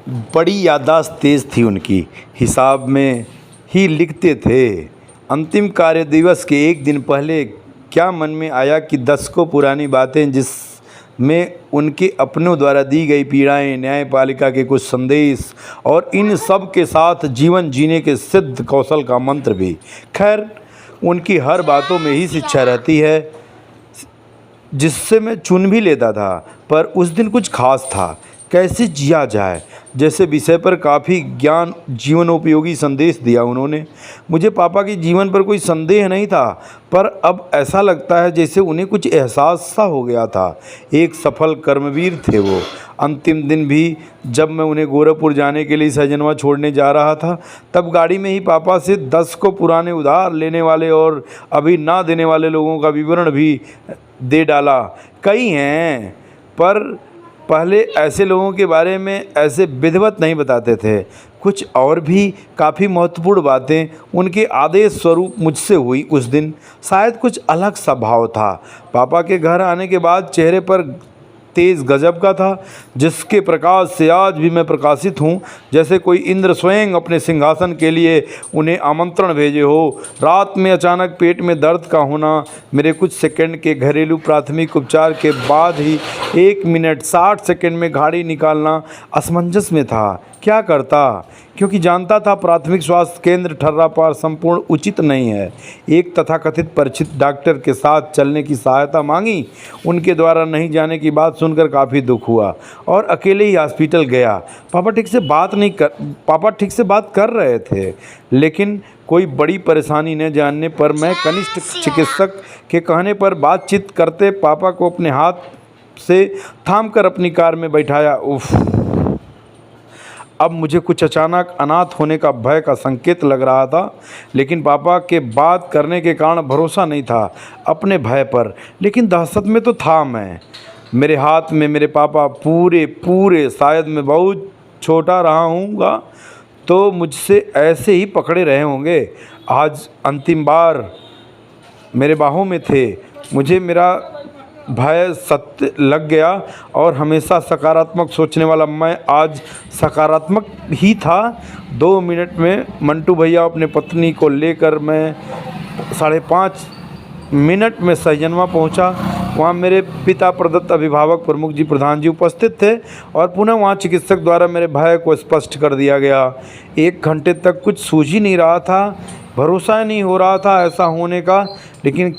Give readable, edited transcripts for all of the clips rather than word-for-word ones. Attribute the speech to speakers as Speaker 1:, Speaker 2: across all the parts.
Speaker 1: बड़ी याददाश्त तेज़ थी उनकी, हिसाब में ही लिखते थे। अंतिम कार्य दिवस के एक दिन पहले क्या मन में आया कि दशकों पुरानी बातें, जिसमें उनके अपनों द्वारा दी गई पीड़ाएं, न्यायपालिका के कुछ संदेश और इन सब के साथ जीवन जीने के सिद्ध कौशल का मंत्र भी। खैर, उनकी हर बातों में ही शिक्षा रहती है, जिससे मैं चुन भी लेता था। पर उस दिन कुछ खास था। कैसे जिया जाए जैसे विषय पर काफ़ी ज्ञान जीवनोपयोगी संदेश दिया उन्होंने। मुझे पापा के जीवन पर कोई संदेह नहीं था, पर अब ऐसा लगता है जैसे उन्हें कुछ एहसास सा हो गया था। एक सफल कर्मवीर थे वो। अंतिम दिन भी जब मैं उन्हें गोरखपुर जाने के लिए सहजनवा छोड़ने जा रहा था, तब गाड़ी में ही पापा से 10 को पुराने उधार लेने वाले और अभी ना देने वाले लोगों का विवरण भी दे डाला। कई हैं, पर पहले ऐसे लोगों के बारे में ऐसे विधिवत नहीं बताते थे। कुछ और भी काफ़ी महत्वपूर्ण बातें उनके आदेश स्वरूप मुझसे हुई उस दिन। शायद कुछ अलग सा भाव था। पापा के घर आने के बाद चेहरे पर तेज गजब का था, जिसके प्रकाश से आज भी मैं प्रकाशित हूँ, जैसे कोई इंद्र स्वयं अपने सिंहासन के लिए उन्हें आमंत्रण भेजे हो। रात में अचानक पेट में दर्द का होना, मेरे कुछ सेकंड के घरेलू प्राथमिक उपचार के बाद ही 1 मिनट 60 सेकंड में गाड़ी निकालना असमंजस में था। क्या करता, क्योंकि जानता था प्राथमिक स्वास्थ्य केंद्र ठर्रा पार संपूर्ण उचित नहीं है। एक तथाकथित परिचित डॉक्टर के साथ चलने की सहायता मांगी। उनके द्वारा नहीं जाने की बात सुनकर काफ़ी दुख हुआ और अकेले ही हॉस्पिटल गया। पापा ठीक से बात कर रहे थे, लेकिन कोई बड़ी परेशानी न जानने पर मैं कनिष्ठ चिकित्सक के कहने पर बातचीत करते पापा को अपने हाथ से थामकर अपनी कार में बैठाया। उफ, अब मुझे कुछ अचानक अनाथ होने का भय का संकेत लग रहा था, लेकिन पापा के बात करने के कारण भरोसा नहीं था अपने भय पर। लेकिन दहशत में तो था मैं। मेरे हाथ में मेरे पापा पूरे शायद मैं बहुत छोटा रहा हूँगा तो मुझसे ऐसे ही पकड़े रहे होंगे। आज अंतिम बार मेरे बाहों में थे। मुझे मेरा भय सत्य लग गया और हमेशा सकारात्मक सोचने वाला मैं आज सकारात्मक ही था। 2 मिनट में मंटू भैया अपने पत्नी को लेकर मैं 5:30 मिनट में सहजनवा पहुंचा। वहां मेरे पिता प्रदत्त अभिभावक प्रमुख जी प्रधान जी उपस्थित थे और पुनः वहां चिकित्सक द्वारा मेरे भय को स्पष्ट कर दिया गया। 1 घंटे तक कुछ सूझ ही नहीं रहा था, भरोसा नहीं हो रहा था ऐसा होने का, लेकिन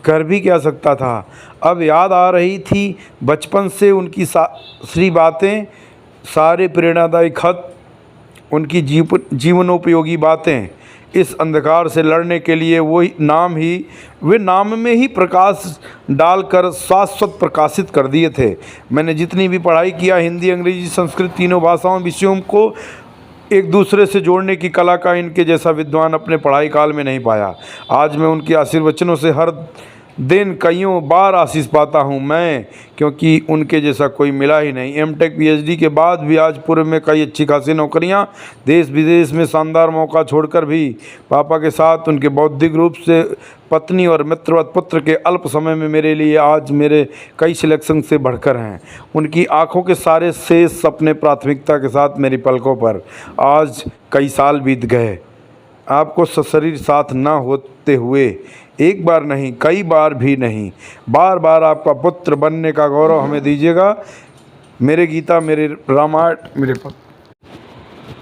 Speaker 1: कर भी क्या सकता था। अब याद आ रही थी बचपन से उनकी सारी बातें, सारे प्रेरणादायी खत, उनकी जीवनोपयोगी बातें। इस अंधकार से लड़ने के लिए वे नाम में ही प्रकाश डालकर शाश्वत प्रकाशित कर दिए थे। मैंने जितनी भी पढ़ाई किया, हिंदी, अंग्रेजी, संस्कृत, तीनों भाषाओं विषयों को एक दूसरे से जोड़ने की कला का इनके जैसा विद्वान अपने पढ़ाई काल में नहीं पाया। आज मैं उनके आशीर्वचनों से हर दिन कईयों बार आशीष पाता हूँ मैं, क्योंकि उनके जैसा कोई मिला ही नहीं। एमटेक पीएचडी के बाद भी आज पूर्व में कई अच्छी खासी नौकरियाँ, देश विदेश में शानदार मौका छोड़कर भी पापा के साथ उनके बौद्धिक रूप से पत्नी और मित्रवत पुत्र के अल्प समय में मेरे लिए आज मेरे कई सिलेक्शन से बढ़कर हैं। उनकी आंखों के सारे शेष सपने प्राथमिकता के साथ मेरी पलकों पर। आज कई साल बीत गए, आपको सशरीर साथ ना होते हुए, एक बार नहीं, कई बार भी नहीं, बार बार आपका पुत्र बनने का गौरव हमें दीजिएगा। मेरे गीता, मेरे रामायण, मेरे